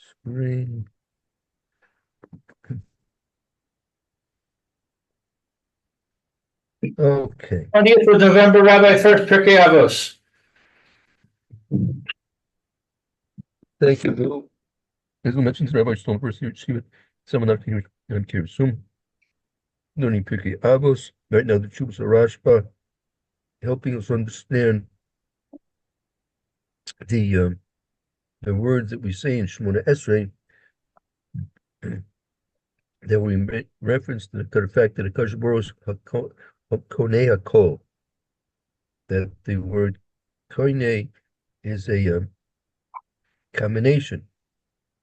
Screen. Okay. 20th of November, Rabbi Furst, Pierke, Avos. Thank you, Bill. As we mentioned, Rabbi Stone first Shiva, someone after you and Kirsum, learning Pirkei Avos. Right now, the Chubas Rashba helping us understand the words that we say in Shemona Esrei that we reference to the fact that the Kadosh Baruch Hu Konei HaKol, that the word Konei is a combination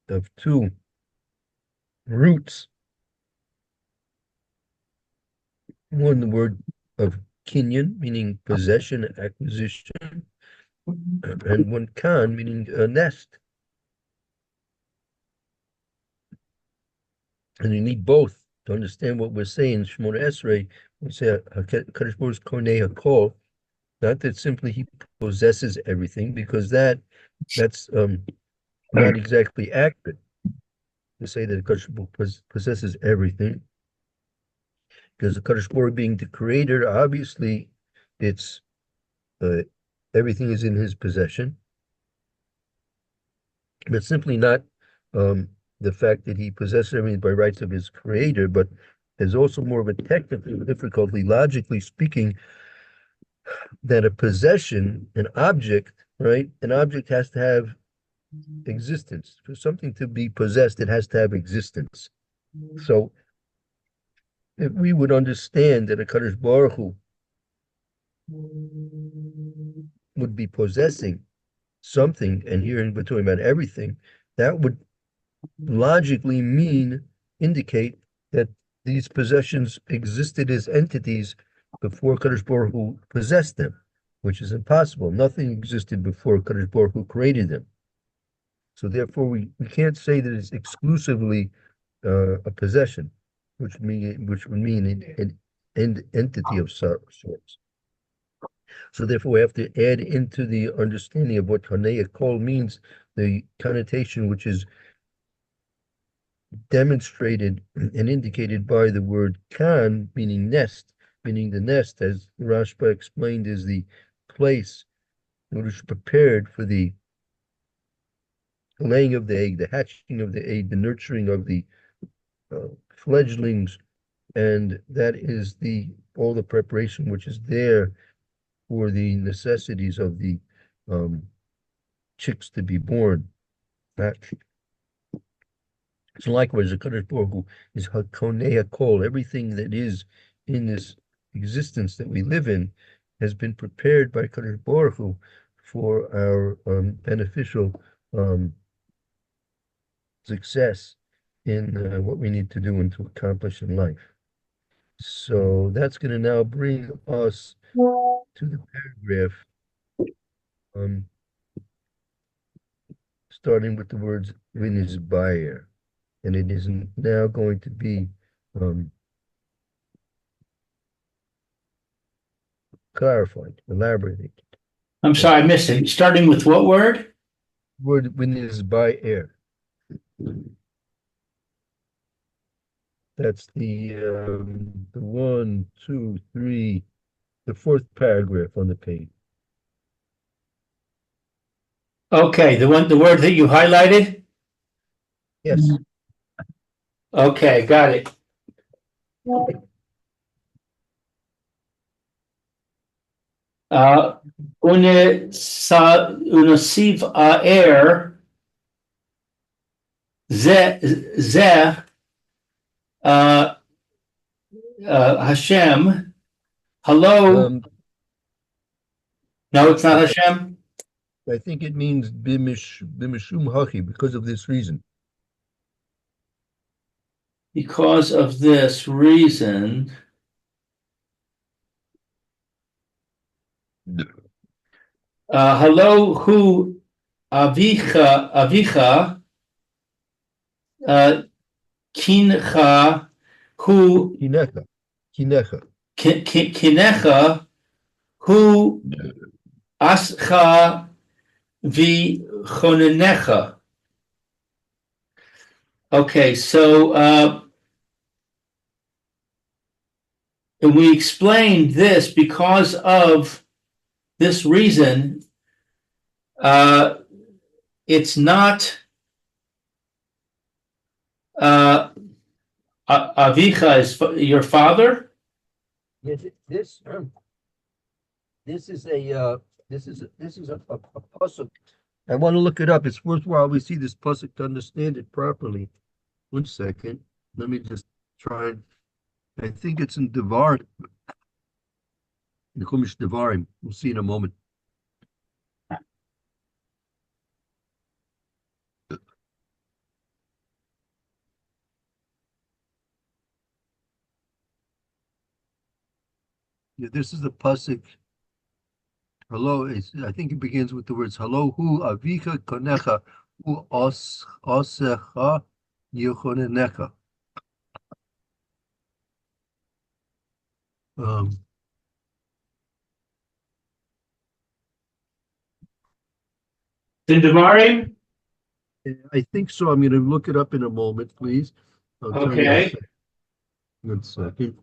of two roots. One, the word of kinyan, meaning possession, acquisition, and one kan, meaning a nest. And you need both to understand what we're saying. Shemona Esrei, we say Kadosh Baruch Hu Konei HaKol, not that simply he possesses everything, because that's not exactly accurate to say that Kadosh Baruch Hu possesses everything. Because the Kadosh Baruch Hu being the creator, obviously, it's everything is in his possession, but simply not the fact that he possesses everything by rights of his creator, but there's also more of a technical difficulty, logically speaking, that a possession, an object, right? An object has to have existence. For something to be possessed, it has to have existence. So if we would understand that a Kadosh Baruch Hu would be possessing something, and here we're talking about everything, that would logically indicate that these possessions existed as entities before Kadosh Baruch Hu possessed them, which is impossible. Nothing existed before Kadosh Baruch Hu created them. So therefore, we can't say that it's exclusively a possession, which would mean an entity of sorts. So therefore, we have to add into the understanding of what Konei HaKol means, the connotation which is demonstrated and indicated by the word kan, meaning nest, meaning the nest, as Rashba explained, is the place which is prepared for the laying of the egg, the hatching of the egg, the nurturing of the fledglings, and that is all the preparation which is there for the necessities of the chicks to be born. So likewise, the Kadosh Baruch Hu is Hakonei HaKol. Everything that is in this existence that we live in has been prepared by Kadosh Baruch Hu for our beneficial success in what we need to do and to accomplish in life. So that's going to now bring us to the paragraph, starting with the words "V'nizbayer," and it is now going to be clarified, elaborated. I'm sorry, I missed it. Starting with what word? Word "V'nizbayer." That's the 1, 2, 3, the fourth paragraph on the page. Okay, the word that you highlighted? Yes. Okay, got it. Unasiv air ze Hashem. Hello. No, it's not Hashem. I think it means bimishum hachi, because of this reason. Because of this reason. Hello, who avicha kincha who kinecha who ascha vichonenecha. Okay, so and we explained this because of this reason. It's not Avicha is your father. Yes, this is a pasuk. I want to look it up. It's worthwhile we see this pasuk to understand it properly. 1 second. Let me just try and I think it's in Devarim. The Chumash Devarim. We'll see in a moment. Yeah, this is the pasuk. Hello, I think it begins with the words Hello hu avicha konecha hu osecha yechonenecha. Um, In Devarim? I think so. I'm going to look it up in a moment, please. I'll tell you in a Okay. second. 1 second.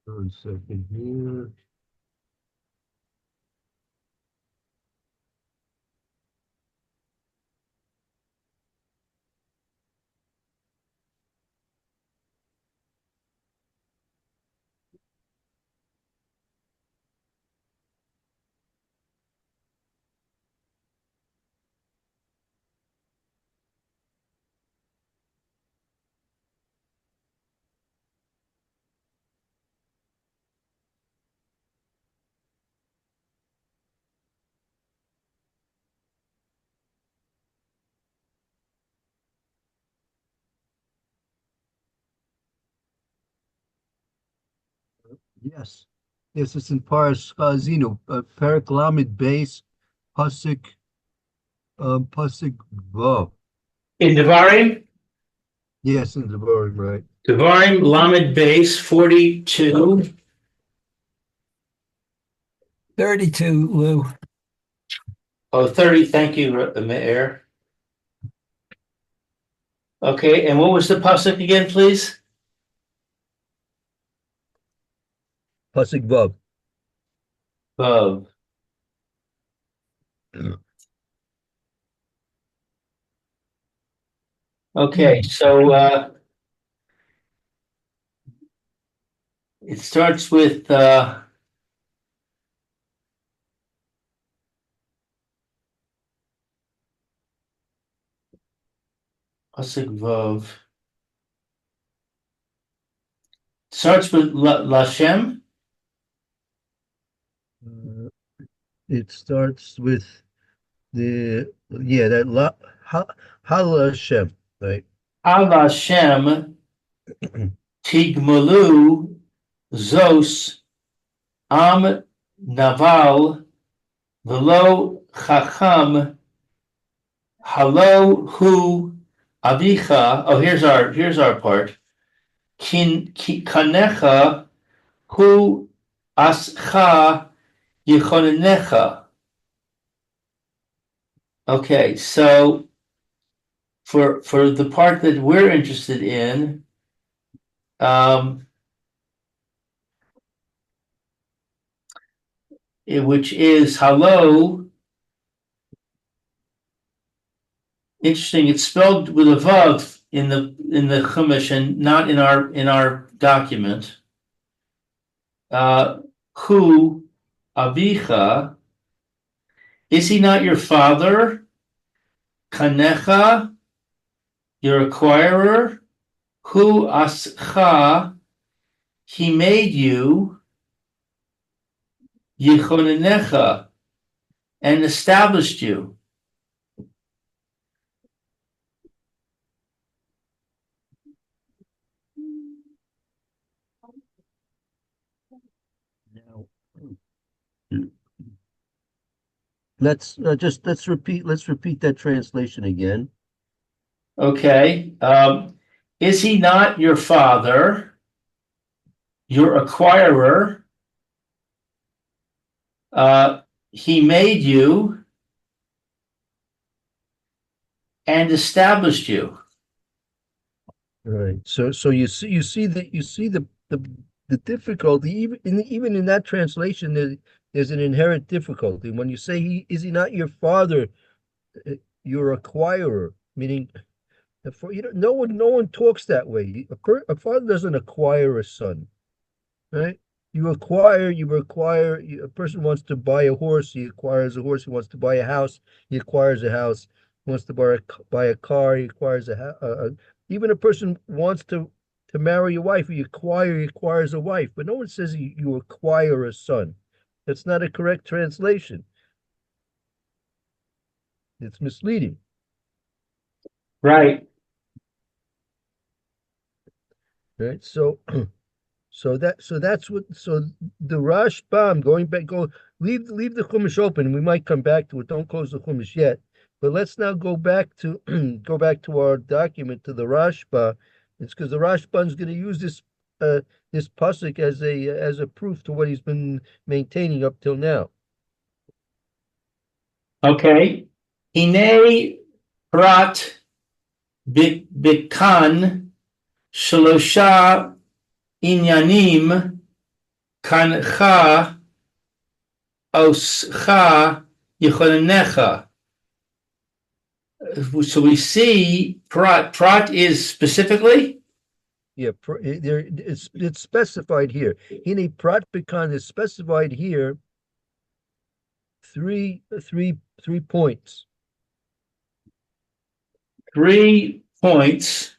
One second here. Yes. Yes, it's in Paras Chazinu, Perak Lamed Base, Pasuk, Pasuk Vav. In Devarim? Yes, in Devarim, right. Devarim Lamed Base 42. 32, Lou. Oh, 30. Thank you, Meir. Okay, and what was the pasuk again, please? Pasuk Vav. Vav. Okay, so it starts with pasuk Vav. Starts with Lashem. It starts with that Hala Hashem, right? Al Hashem Tigmalu Zos Am Naval Velo Chacham Halo Hu Avicha. Oh, here's our part. Kanecha Hu Ascha Yechonenecha. Okay, so for the part that we're interested in, which is hello. Interesting. It's spelled with a vav in the Chumash and not in our document. Hu avicha, is he not your father? Kanecha, your acquirer. Hu ascha, he made you. Yechonenecha, and established you. Now, let's repeat that translation again. Okay. Is he not your father, your acquirer? He made you and established you. Right. So you see the difficulty even in that translation. There's an inherent difficulty when you say is he not your father, your acquirer, meaning no one talks that way. A father doesn't acquire a son, right? A person wants to buy a horse, he acquires a horse. He wants to buy a house, he acquires a house. He wants to buy a car, he acquires even a person wants to marry a wife, he acquires a wife. But no one says you acquire a son. That's not a correct translation. It's misleading. Right. Right. So that's what. So the Rashbam, leave the Chumash open. We might come back to it. Don't close the Chumash yet. But let's now go back to our document, to the Rashba. It's because the Rashba is going to use this pasuk as a proof to what he's been maintaining up till now. Okay. Hine prat bikan shalosha inyanim kancha oscha yichonecha. So we see prat is specifically. Yeah, it's specified here. Hine prat bikan is specified here. Three points. 3 points.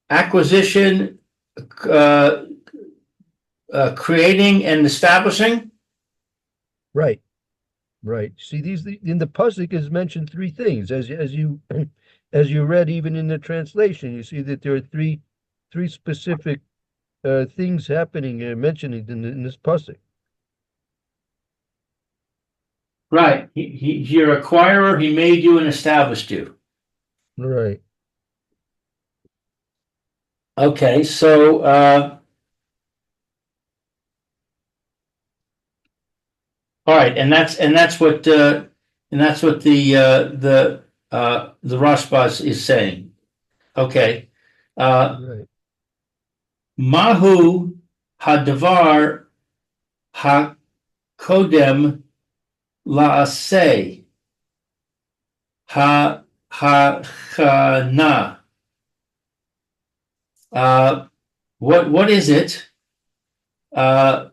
Acquisition, creating and establishing. Right. See, in the pasuk is mentioned 3 things, as you read even in the translation. You see that there are three specific things happening mentioning in this pasuk. Right. He's your acquirer. He made you and established you. Right. Okay. So, all right. And that's what the Rashbaz is saying. Okay. Right. Mahu hadavar hakodem laaseh hachana. What is it? The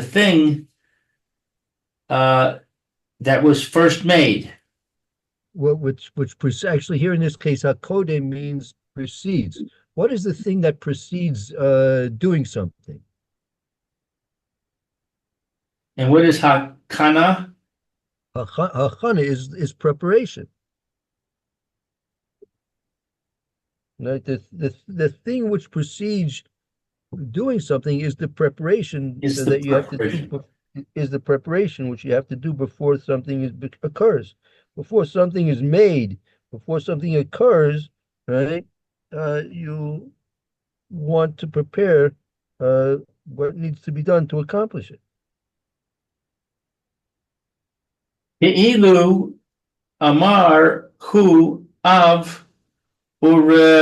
thing that was first made. Which actually here in this case, hakode means precedes. What is the thing that precedes doing something? And what is hakana? Hachana is preparation. Right? The thing which precedes doing something is the preparation that you have to do. Is the preparation which you have to do before something occurs, before something is made, before something occurs. Right? You want to prepare what needs to be done to accomplish it. Ilu amar hu av urishon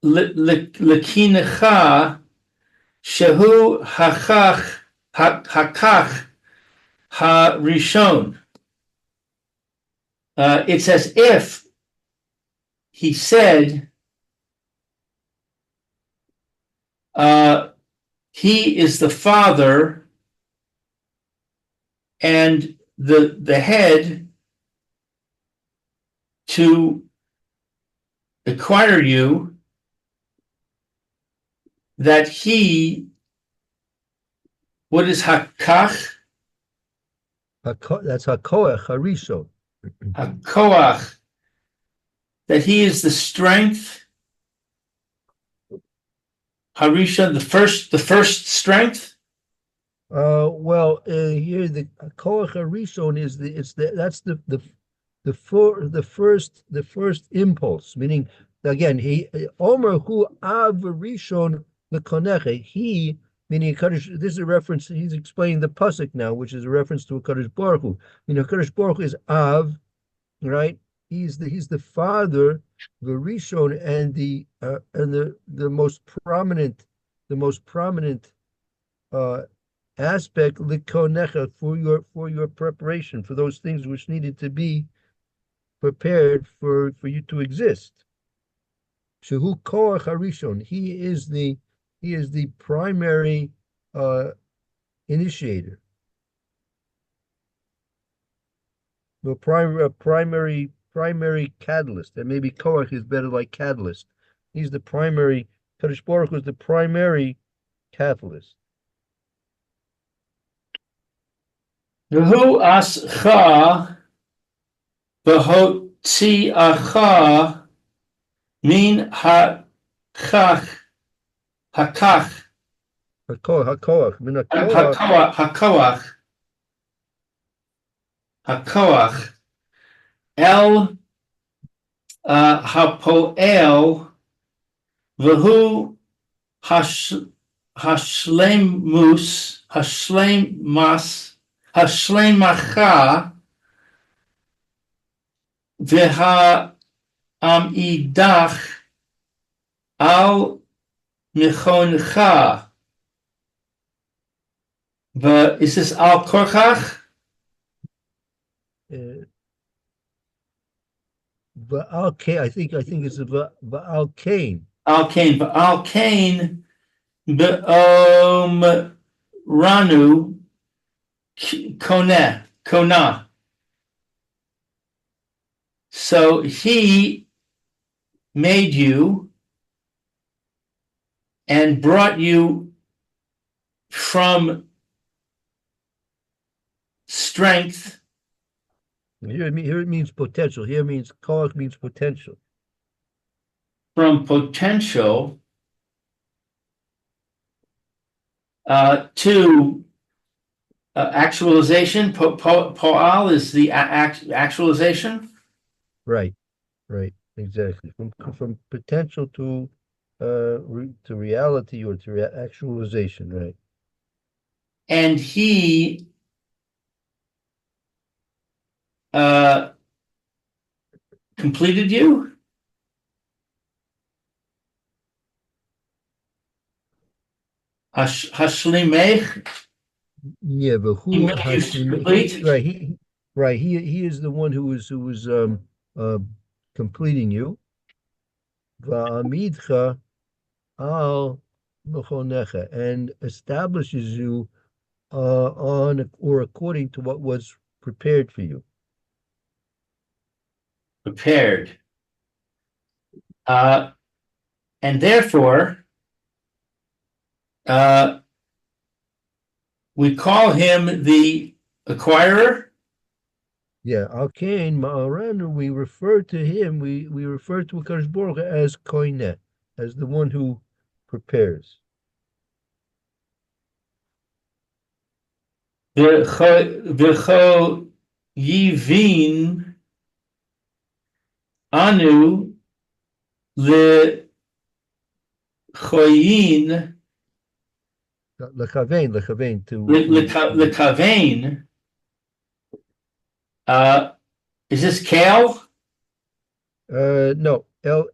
lekinecha shehu hakach harishon. It's as if he said, he is the father and the head to acquire you that he, what is hakach? That's hakoach, harishon. Hakoach, that he is the strength, Harisha, the first strength. Here the hakoach harishon is that's the first impulse. Meaning, again, he Omer hu av rishon lekoneche. He, meaning Kaddish. This is a reference. He's explaining the pasuk now, which is a reference to a Kaddish Baruch Hu. Kaddish Baruch Hu is av, right? He's the father, the rishon, and the most prominent, aspect likonecha for your preparation for those things which needed to be prepared for you to exist. Shehu koach harishon. He is the primary initiator. The primary catalyst. And maybe koach is better like catalyst. He's the primary. Kadosh Baruch Hu is the primary catalyst. V'hu ascha v'hotziacha min hakach. Hakoach. Min hakoach. Hakoach. El hapoel v'hu Hashlemacha v'ha'amidach al mechoncha. Is this al korchach? Va'al-kain. I think it's va'al-kain. Al-kain. V'al-kain be'om ranu Kona. So he made you and brought you from strength. Here it means potential. Here means koach means potential. From potential to actualization. Po'al is the actualization. Right, exactly. From potential to reality or to actualization, right? And he completed you. Hashlimech. Yeah, but who complete? Right. He is the one who was completing you. Va'amidcha al mechonecha, and establishes you on or according to what was prepared for you. Prepared. And therefore, we call him the acquirer. Yeah, Al-Kain, Ma'aranu, we refer to him, we refer to Kadosh Baruch Hu as Koineh, as the one who prepares. V'cho yivin anu lechoyin Lechavein, to lekavein. Is this kale? No, El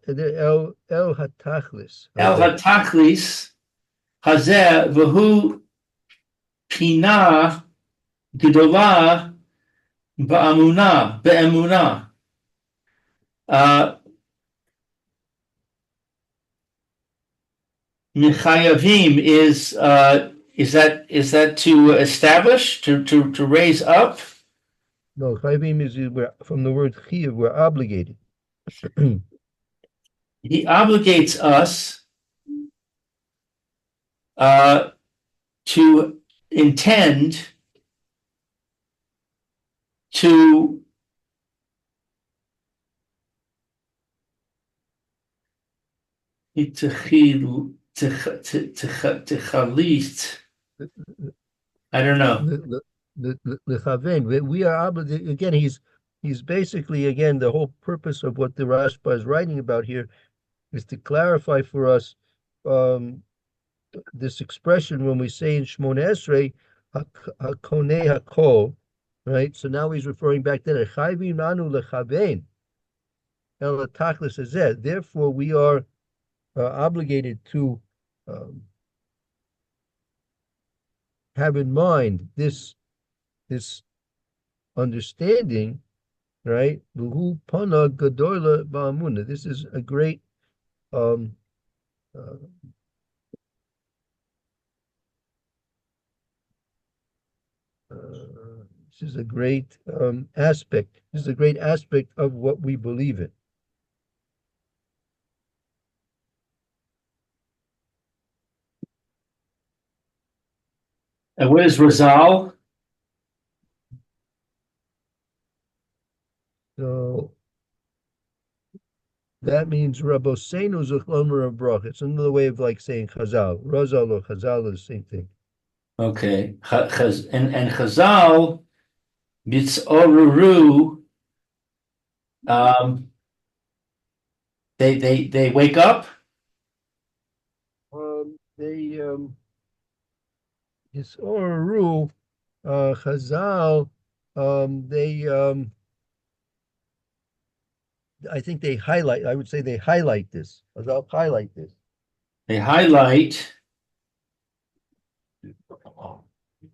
Hatachlis. El hatachlis hazeh v'hu pina gedola be'emunah. Mechayavim is that to establish, to raise up? No, Chayvim is from the word Chiyav, we're obligated. he obligates us to intend to I don't know. The chavein. We are obligated again. He's basically again the whole purpose of what the Rashba is writing about here is to clarify for us um, this expression when we say in Shmona Esrei hakonei hakol, right? So now he's referring back to chayvim anu lechavein el tachlis hazeh. Therefore, we are obligated to um, have in mind this understanding, right? This is a great um, uh, this is a great aspect. This is a great aspect of what we believe in. And what is Razal? So that means Rabosenu Zuchlomer Brach. It's another way of like saying Chazal. Razal or Chazal is the same thing. Okay. And Chazal, Mitzoruru, they wake up. They it's Oru, Chazal, they I think they highlight, I would say they highlight this. Chazal highlight this. They highlight.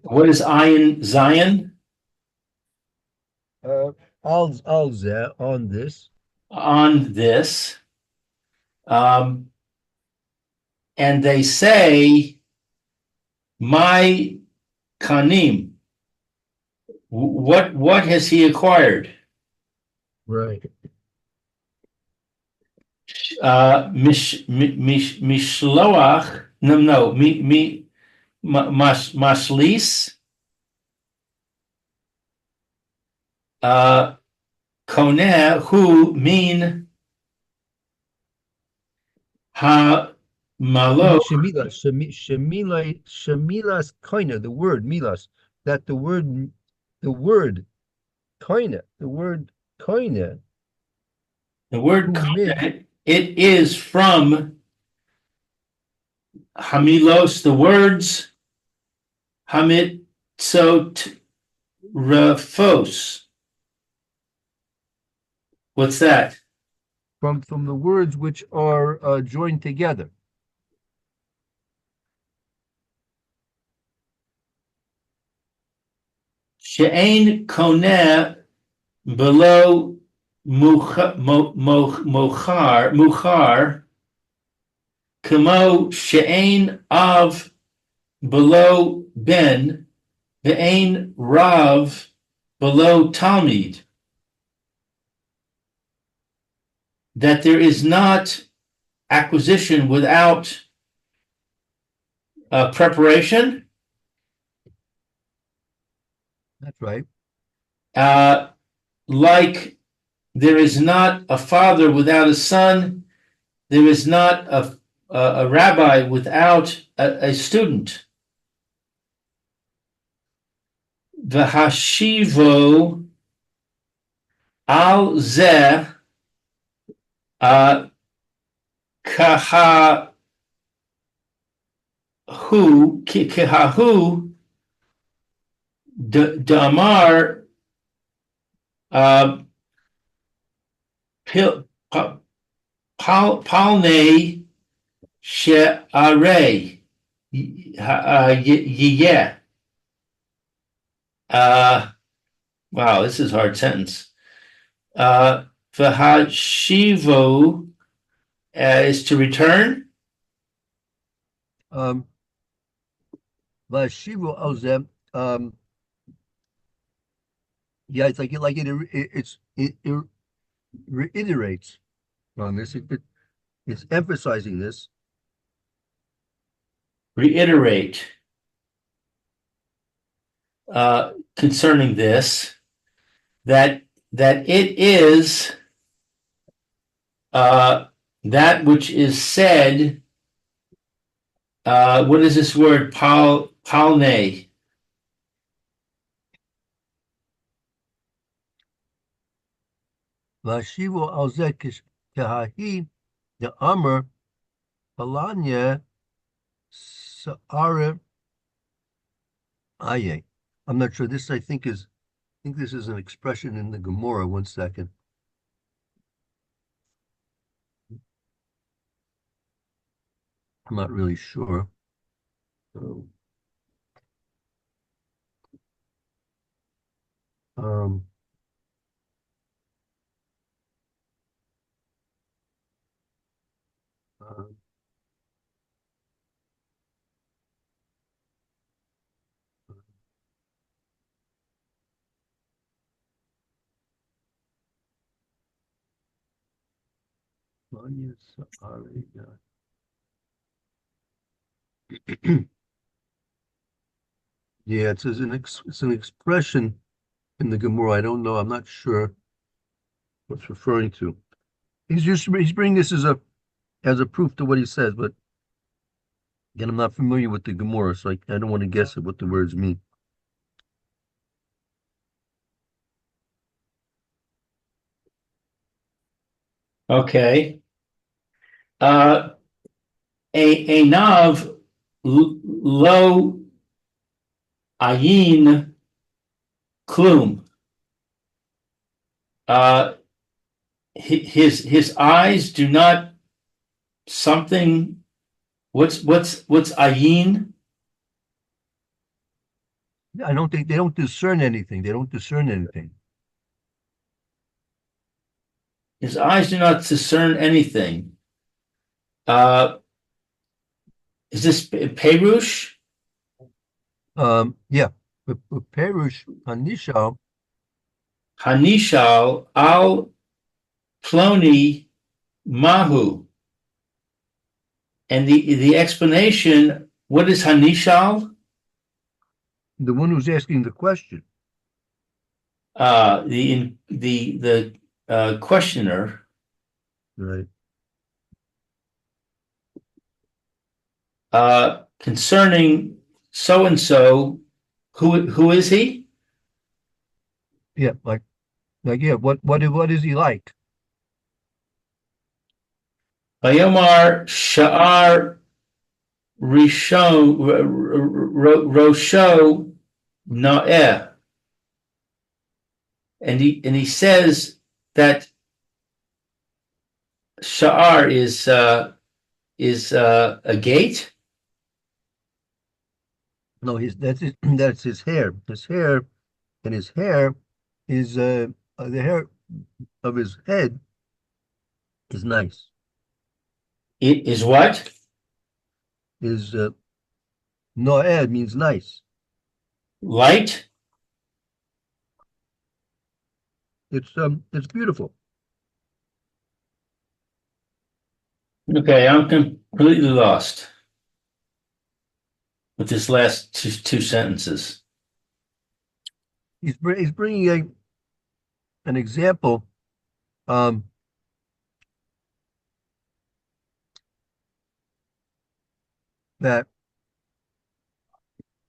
What is Ayin Zion? Al on this. On this. And they say, my kanim, what has he acquired? Right. Mishloach, maslis, koneh, who mean ha malo. Shemilas koine, the word milas, that the word koine, the word koine. The word koine, it is from hamilos, the words hamitzot rafos. What's that? From the words which are joined together. She'ein koneh below muchar, kamo she'ein av below ben, ve'ein rav below talmid. That there is not acquisition without preparation. That's right. Like there is not a father without a son, there is not a rabbi without a student. V'hashivo al zeh kahahu damar palne she'arei yiyeh. Wow, this is a hard sentence. V'hashivo is to return. Vashivu alzem. Yeah, it's like it reiterates on this. It's emphasizing this. Reiterate concerning this that it is that which is said. What is this word? Palne. Vashivo al ze kehahi the Amr Palanya Sa'ara Aye. I'm not sure. This I think this is an expression in the Gemara. 1 second. I'm not really sure. Um, uh, Palanya Sa'ara, yeah, it's an expression in the Gemara. I don't know. I'm not sure what's referring to. He's bringing this as a proof to what he says, but again, I'm not familiar with the Gemara, so I don't want to guess at what the words mean. Okay. A nav lo ayin klum. His eyes do not something. What's ayin? I don't think they don't discern anything. They don't discern anything. His eyes do not discern anything. Is this Perush? Yeah. Perush Hanishal. Hanishal al Ploni Mahu. And the explanation, what is Hanishal? The one who's asking the question. The questioner. Right. Concerning so and so, who is he? Yeah, yeah, what is he like? Bayomar Sha'ar Rosho Na'eh. And he says that Sha'ar is a gate. No, that's his hair. His hair is the hair of his head is nice. It is what? Is noed means nice. Light? It's beautiful. Okay, I'm completely lost with this last two sentences. He's bringing an example. That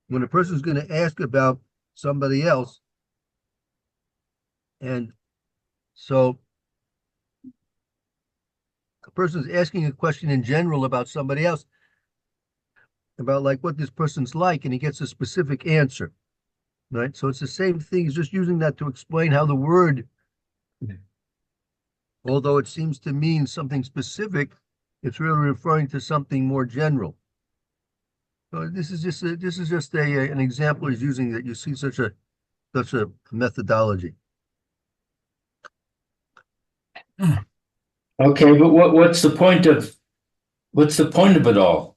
when a person's going to ask about somebody else, and so a person's asking a question in general about somebody else, about like what this person's like, and he gets a specific answer, right? So it's the same thing. He's just using that to explain how the word, although it seems to mean something specific, it's really referring to something more general. So this is just an example he's using that you see such a methodology. Okay, but what's the point of it all?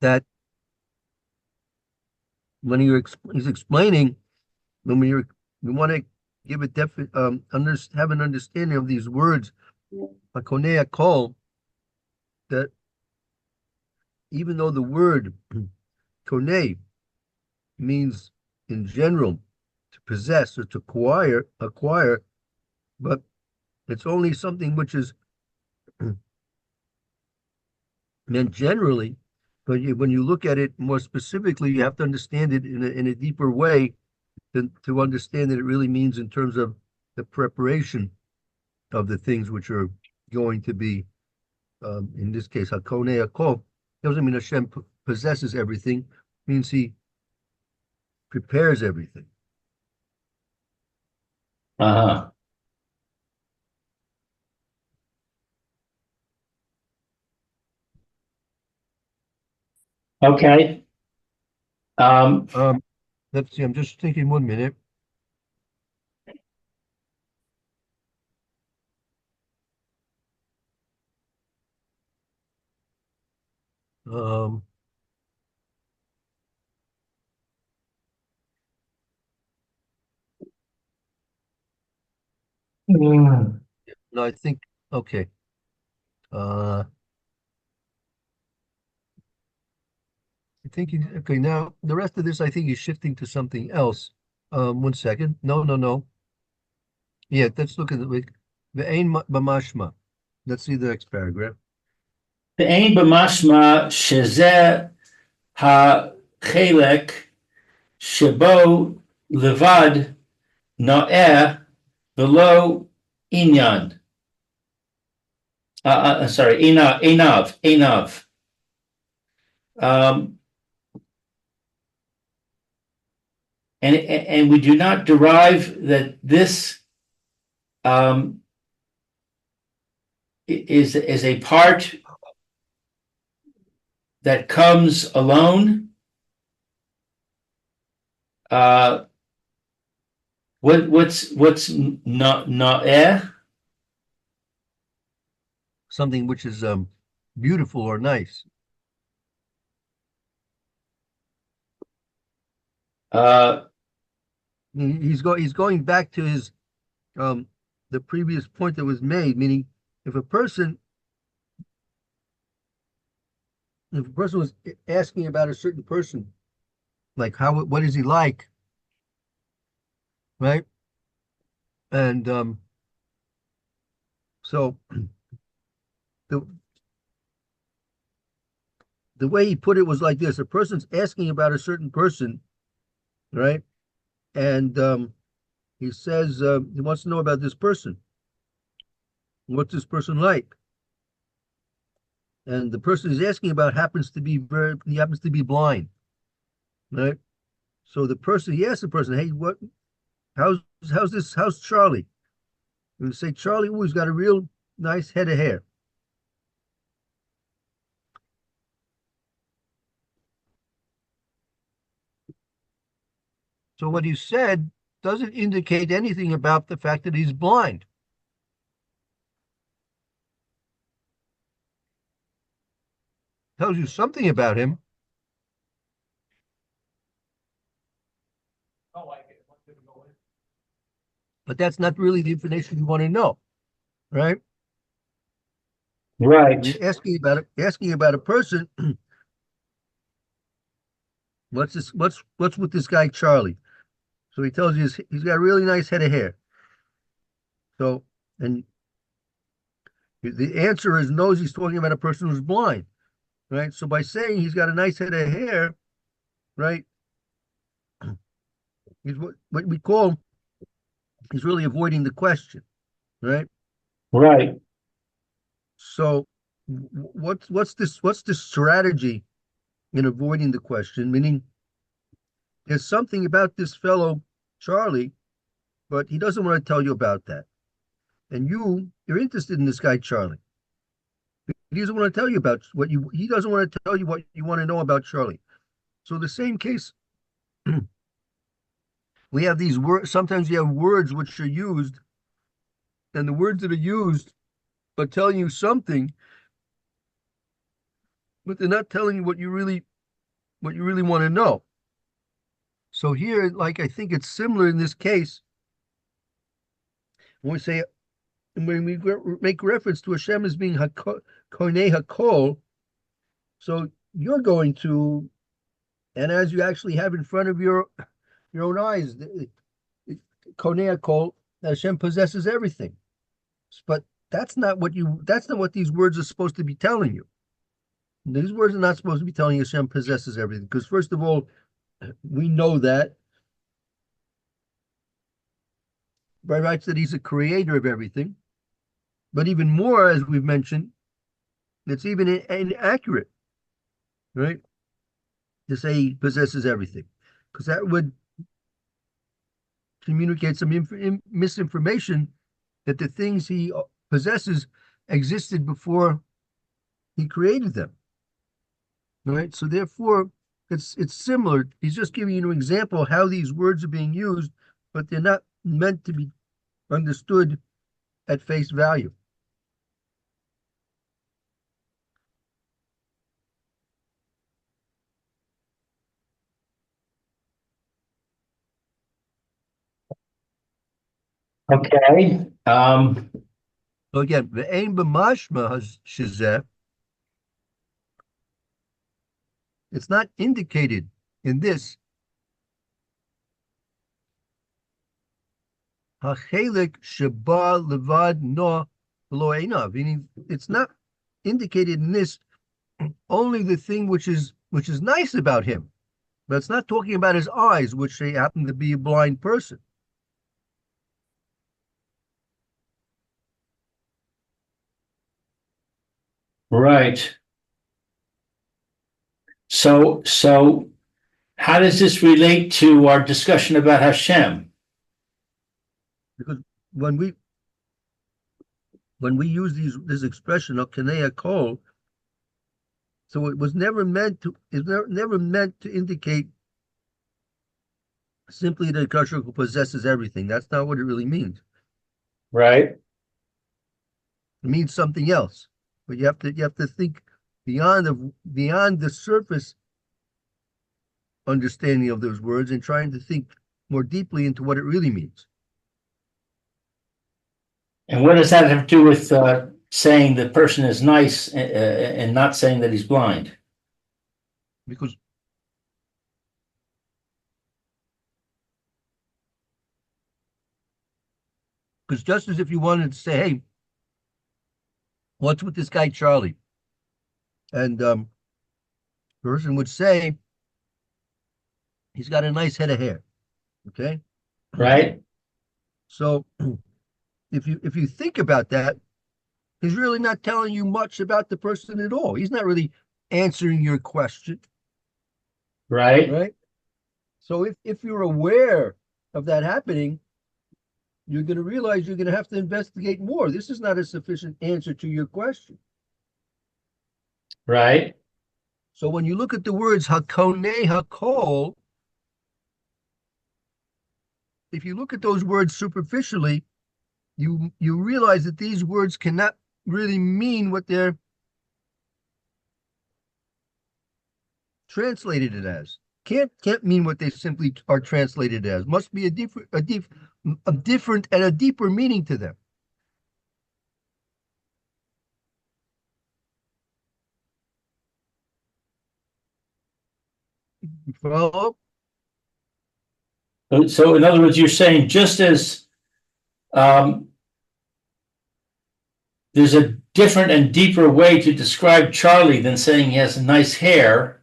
That when he's explaining, when we want to give a have an understanding of these words, Hakonea Kol, that even though the word Kone means in general to possess or to acquire, but it's only something which is meant generally. But when you look at it more specifically, you have to understand it in a deeper way to understand that it really means in terms of the preparation of the things which are going to be, in this case, Hakone Akol. Doesn't mean Hashem possesses everything, it means he prepares everything. Uh-huh. Okay. Let's see, I'm just thinking 1 minute. Um, no, I think, okay. I think okay, now the rest of this I think he's shifting to something else. 1 second. No. Yeah, let's look at the Ain Bamashma. Let's see the next paragraph. ואין במשמע שזה החלק שבו לבד נאה ולא עניין. Sorry, עיניו. And we do not derive that this is a part that comes alone. What's not Something which is beautiful or nice. He's going back to his the previous point that was made, meaning if a person was asking about a certain person, like what is he like, right? And so the way he put it was like this: a person's asking about a certain person, right? And he says he wants to know about this person. What's this person like? And the person he's asking about happens to be blind, right? So he asks the person, "Hey, how's Charlie?" And you say, "Charlie, he's got a real nice head of hair." So what you said doesn't indicate anything about the fact that he's blind. Tells you something about him. But that's not really the information you want to know, right? right? You're asking about a person. What's with this guy Charlie? So he tells you he's got a really nice head of hair. So, and the answer is knows he's talking about a person who's blind, right? So by saying he's got a nice head of hair, right, he's what we call, he's really avoiding the question, right? Right. So what's this strategy in avoiding the question? Meaning there's something about this fellow Charlie, but he doesn't want to tell you about that. And you're interested in this guy Charlie. He doesn't want to tell you about he doesn't want to tell you what you want to know about Charlie. So the same case, we have these words. Sometimes you have words which are used, and the words that are used are telling you something, but they're not telling you what you really want to know. So here, like I think it's similar in this case when we say when we make reference to Hashem as being Konei Hakol. So you're going to, and as you actually have in front of your own eyes, Konei Hakol, Hashem possesses everything. But that's not what these words are supposed to be telling you. These words are not supposed to be telling you Hashem possesses everything. Because first of all, we know that by rights that he's a creator of everything. But even more, as we've mentioned, it's even inaccurate, right? To say he possesses everything. Because that would communicate some misinformation that the things he possesses existed before he created them. Right? So therefore, it's similar. He's just giving you an example of how these words are being used, but they're not meant to be understood at face value. Okay. So again, ve'ein b'mashma shezeh, it's not indicated in this hachelik sheba levad no lo einav, meaning it's not indicated in this only the thing which is nice about him, but it's not talking about his eyes, which they happen to be a blind person. Right. So how does this relate to our discussion about Hashem? Because when we use this expression of Kanei Kol, so it was never meant to indicate simply that Kashrut possesses everything. That's not what it really means. Right. It means something else. But you have to think beyond the surface understanding of those words and trying to think more deeply into what it really means. And what does that have to do with saying the person is nice and not saying that he's blind? Because just as if you wanted to say, hey, what's with this guy Charlie? And the person would say, he's got a nice head of hair. Okay? Right. So if you think about that, he's really not telling you much about the person at all. He's not really answering your question. Right. Right? So if you're aware of that happening, you're going to realize you're going to have to investigate more. This is not a sufficient answer to your question. Right. So when you look at the words Hakonei Hakol, if you look at those words superficially, you realize that these words cannot really mean what they're translated it as. Can't mean what they simply are translated as. Must be a different and a deeper meaning to them. You follow? So in other words, you're saying just as there's a different and deeper way to describe Charlie than saying he has nice hair,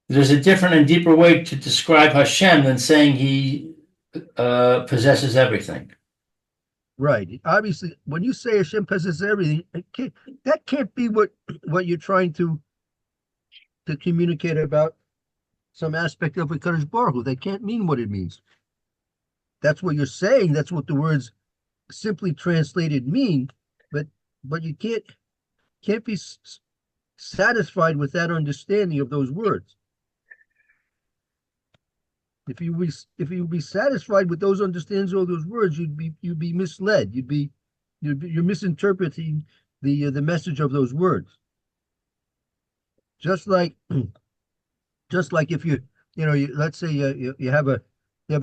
there's a different and deeper way to describe Hashem than saying he possesses everything. Right. Obviously, when you say Hashem possesses everything, that can't be what you're trying to communicate about some aspect of HaKadosh Baruch Hu. That can't mean what it means. That's what you're saying. That's what the words simply translated mean. But you can't be satisfied with that understanding of those words. If you be satisfied with those understandings of those words, you'd be misled. You're misinterpreting the message of those words. Just like if let's say you have a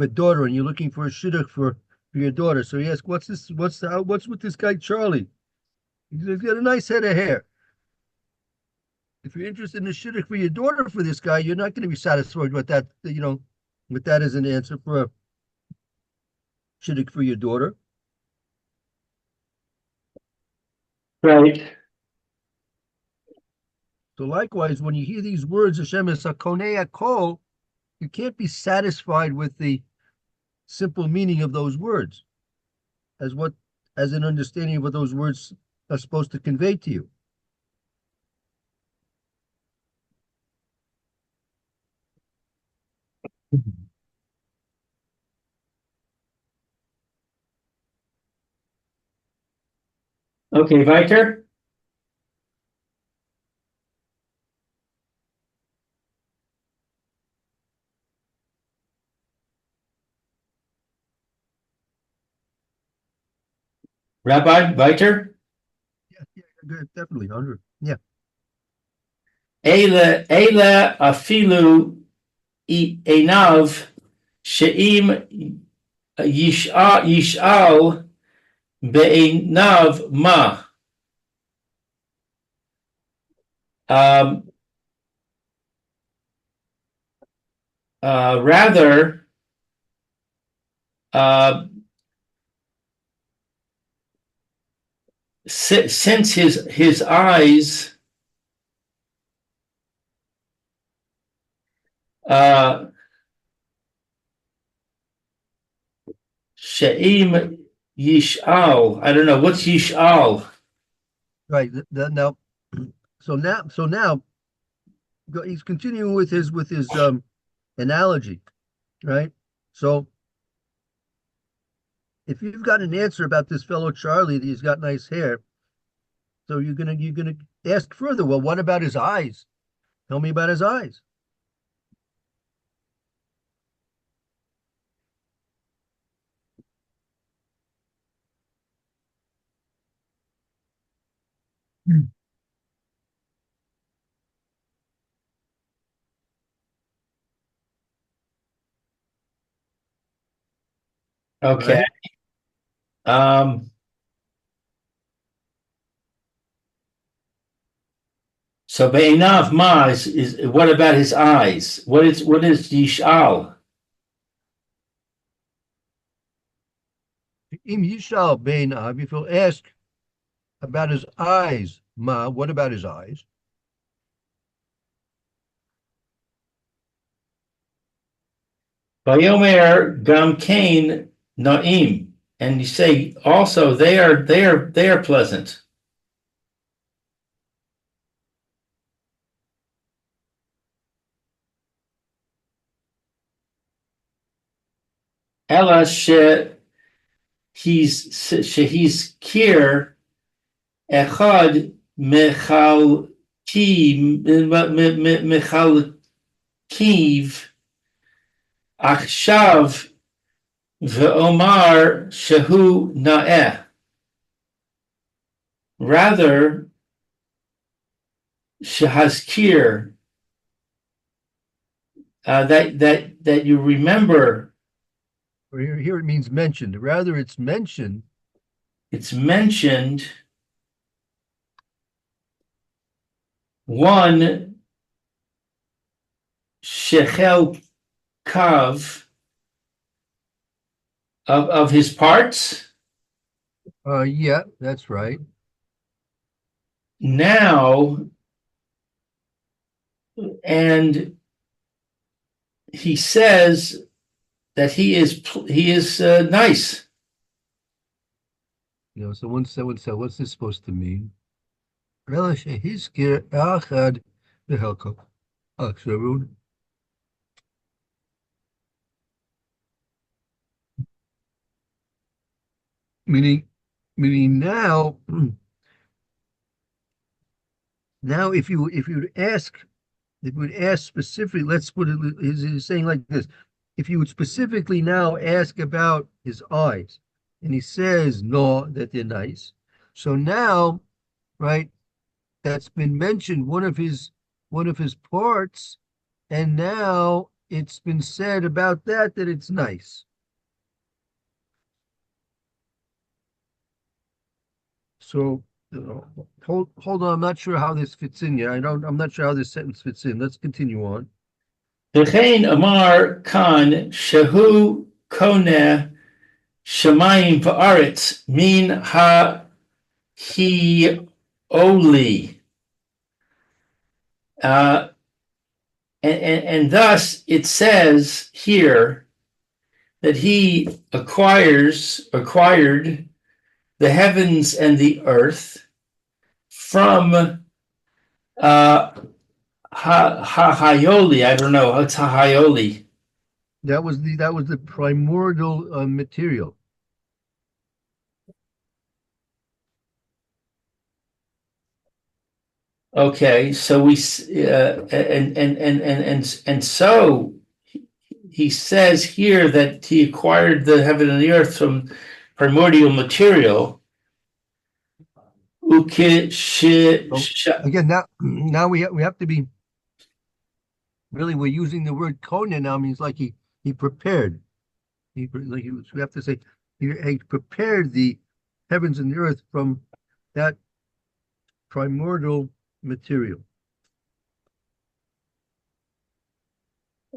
daughter and you're looking for a shidduch for your daughter. So you ask, what's this? What's with this guy Charlie? He's got a nice head of hair. If you're interested in a shidduch for your daughter for this guy, you're not going to be satisfied with that. With that as an answer for a shidduch for your daughter. Right. So likewise, when you hear these words, Hashem is Hakonei Kol, you can't be satisfied with the simple meaning of those words, as an understanding of what those words are supposed to convey to you. Okay, weiter. Rabbi, weiter. Yeah, good, definitely 100. Yeah. Eile afilu einav she'im yish'al be'einav ma. Rather, since his eyes she'im yish'al. I don't know what's yish'al. Right. Now, so now, he's continuing with his analogy, right? So if you've got an answer about this fellow Charlie that he's got nice hair, so you're gonna ask further. Well, what about his eyes? Tell me about his eyes. Okay. Right? So be'enav ma is what about his eyes? What is yish'al? Im Yishal Beinav, if you'll ask about his eyes, Ma, what about his eyes? Vayomer gam kain na'im, and you say also they are pleasant. Ella he's kir echad mechalkiv achshav ve'omar shehu na'eh. Rather, shehazkir, that you remember. Or here it means mentioned. Rather, it's mentioned. It's mentioned one shechel kav of his parts. Yeah, that's right. Now, and he says that he is nice. Someone said, what's this supposed to mean? Hizkir Achad Behelko Aksharun. Meaning now, if you would ask specifically, let's put it, he's saying like this: if you would specifically now ask about his eyes, and he says no, that they're nice, so now, right, that's been mentioned one of his parts, and now it's been said about that it's nice. So hold on, I'm not sure how this fits in yet. I'm not sure how this sentence fits in. Let's continue on. V'chein amar kan shehu koneh shamayim va'aretz min ha-hioli. And thus it says here that he acquired the heavens and the earth from Hayoli. I don't know. What's Hayoli? That was the primordial material. Okay, so we and so he says here that he acquired the heaven and the earth from primordial material. Again, now we have to be really, we're using the word kona now, means like he prepared. We have to say he prepared the heavens and the earth from that primordial material.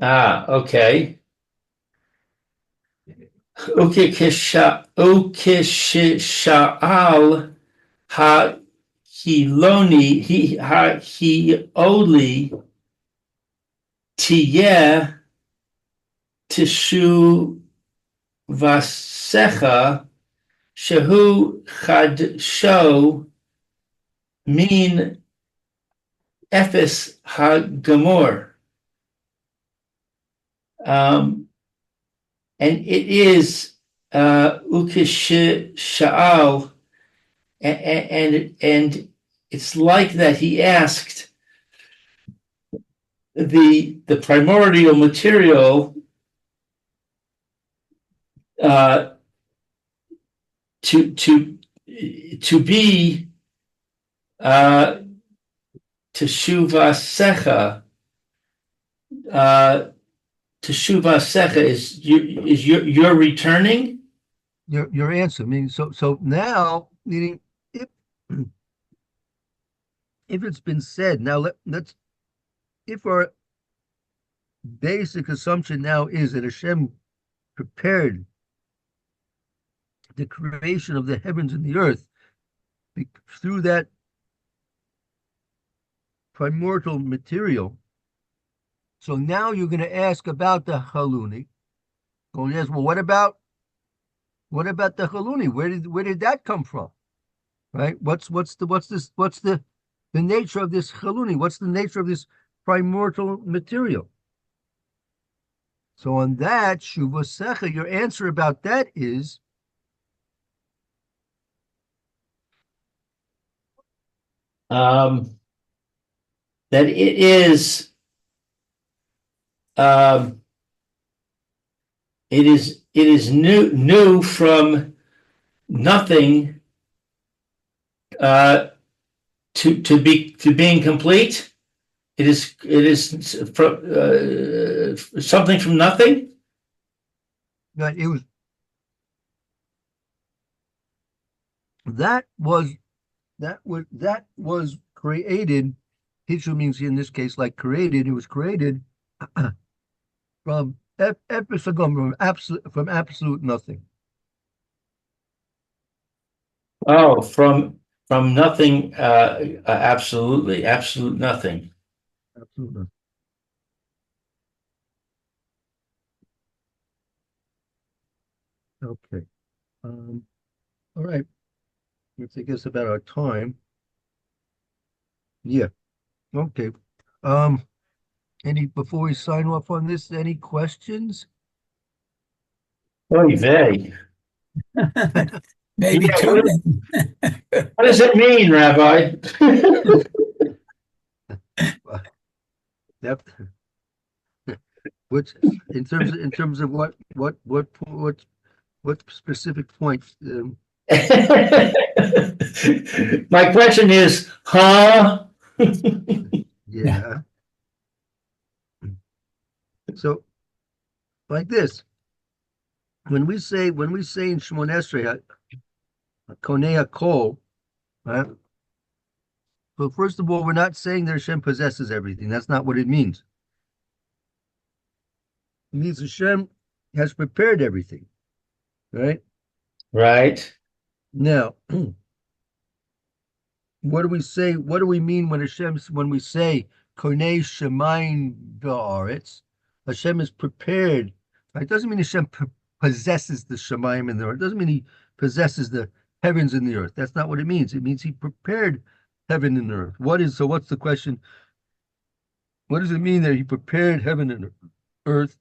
Okay. Ukisha'al ha-hiloni tiyeh teshuvasecha shehu chadsho min Ephes ha-gamor. And it is Ukish Sha'al, and it's like that he asked the primordial material to be Teshuva Secha. Teshuva Secha is you're returning? Your answer. I mean, so now, meaning if it's been said, now let's if our basic assumption now is that Hashem prepared the creation of the heavens and the earth through that primordial material. So now you're going to ask about the haluni. Going to ask, well, what about the haluni? Where did that come from? Right? What's the nature of this haluni? What's the nature of this primordial material? So on that, Shuvasecha, your answer about that is that it is new from nothing to being complete. It is from something from nothing. that was created. Hitchu means in this case like created. It was created from absolute nothing. Oh, from nothing. Absolute nothing. Absolutely. Okay. All right. Let's take us about our time. Yeah. Okay. Before we sign off on this, any questions? Oy vey. Maybe Yeah, two. What does it mean, Rabbi? That which in terms of what specific points? My question is, huh? Yeah. So like this, when we say in Shemon Esrei, Konei Hakol, right? So first of all, we're not saying that Hashem possesses everything. That's not what it means. It means Hashem has prepared everything, right? Right. Now, what do we say? What do we mean when we say Konei Shemayim V'Aretz? Hashem is prepared. Right? It doesn't mean Hashem possesses the Shemayim and the earth. It doesn't mean he possesses the heavens and the earth. That's not what it means. It means he prepared heaven and earth. What's the question? What does it mean that he prepared heaven and earth?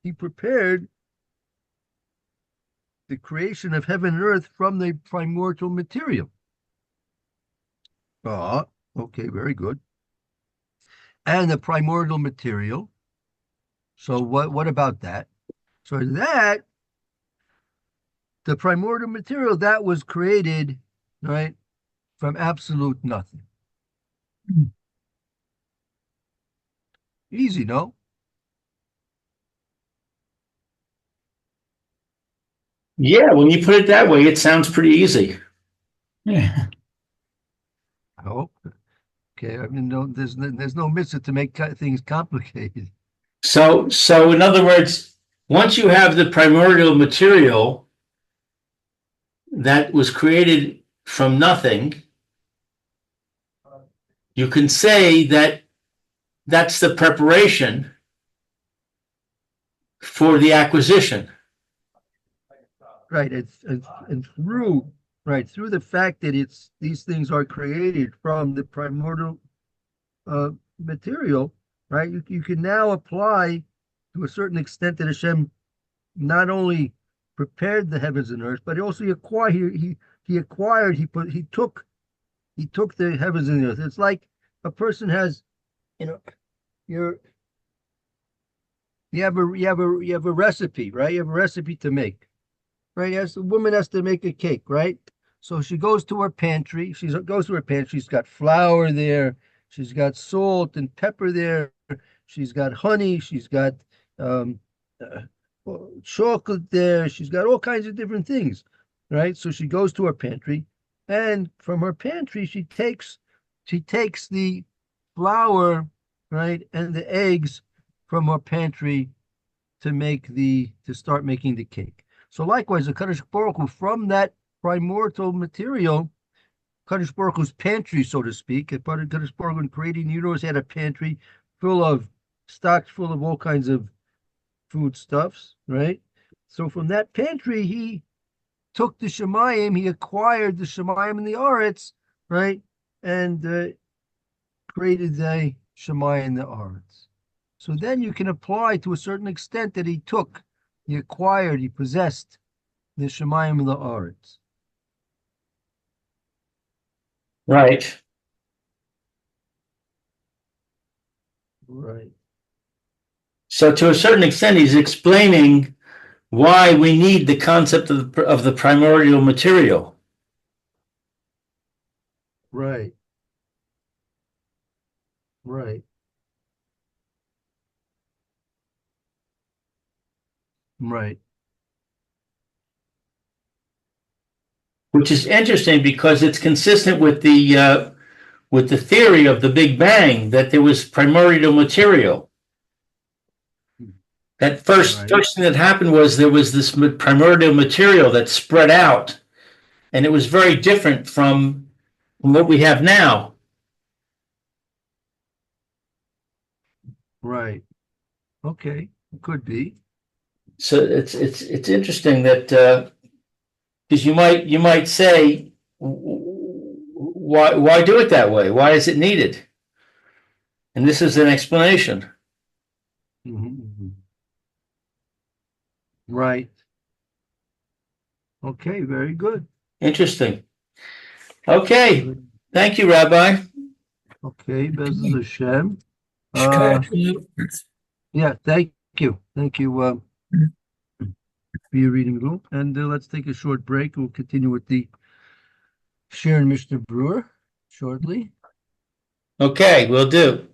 He prepared the creation of heaven and earth from the primordial material. Ah, okay, very good. And the primordial material. So what about that? So that the primordial material that was created, right, from absolute nothing. Easy, no? Yeah, when you put it that way, it sounds pretty easy. Yeah. Oh, okay. I mean, no, there's no mitzvah to make things complicated. So in other words, once you have the primordial material that was created from nothing, you can say that that's the preparation for the acquisition. Right. And through the fact that these things are created from the primordial material, right? You can now apply to a certain extent that Hashem not only prepared the heavens and earth, but also he took the heavens and the earth. It's like a person has, you have a recipe, right? You have a recipe to make. Right? Yes, the woman has to make a cake, right? So she goes to her pantry. She's got flour there. She's got salt and pepper there. She's got honey. She's got chocolate there. She's got all kinds of different things, right? So she goes to her pantry, and from her pantry she takes the flour, right, and the eggs from her pantry to start making the cake. So likewise, the Kadosh Baruch Hu, from that primordial material, Kadosh Baruch Hu's pantry, so to speak, Kadosh Baruch Hu in creating the universe had a pantry stocked full of all kinds of foodstuffs, right? So from that pantry, he took the Shemayim, he acquired the Shemayim and the Aretz, right? And created the Shemayim and the Aretz. So then you can apply to a certain extent that he possessed the Shemayim and the Aretz. Right. Right. So to a certain extent, he's explaining why we need the concept of the primordial material. Right. Right. Right. Which is interesting because it's consistent with the theory of the Big Bang that there was primordial material. That first thing that happened was there was this primordial material that spread out, and it was very different from what we have now. Right. Okay. Could be. So it's interesting that because you might say, why do it that way? Why is it needed? And this is an explanation. Mm-hmm. Right. Okay, very good. Interesting. Okay. Thank you, Rabbi. Okay, Bezos Hashem. Yeah, thank you. Thank you for your reading room. And let's take a short break. We'll continue with the Sharon Mishnah Brewer shortly. Okay, will do.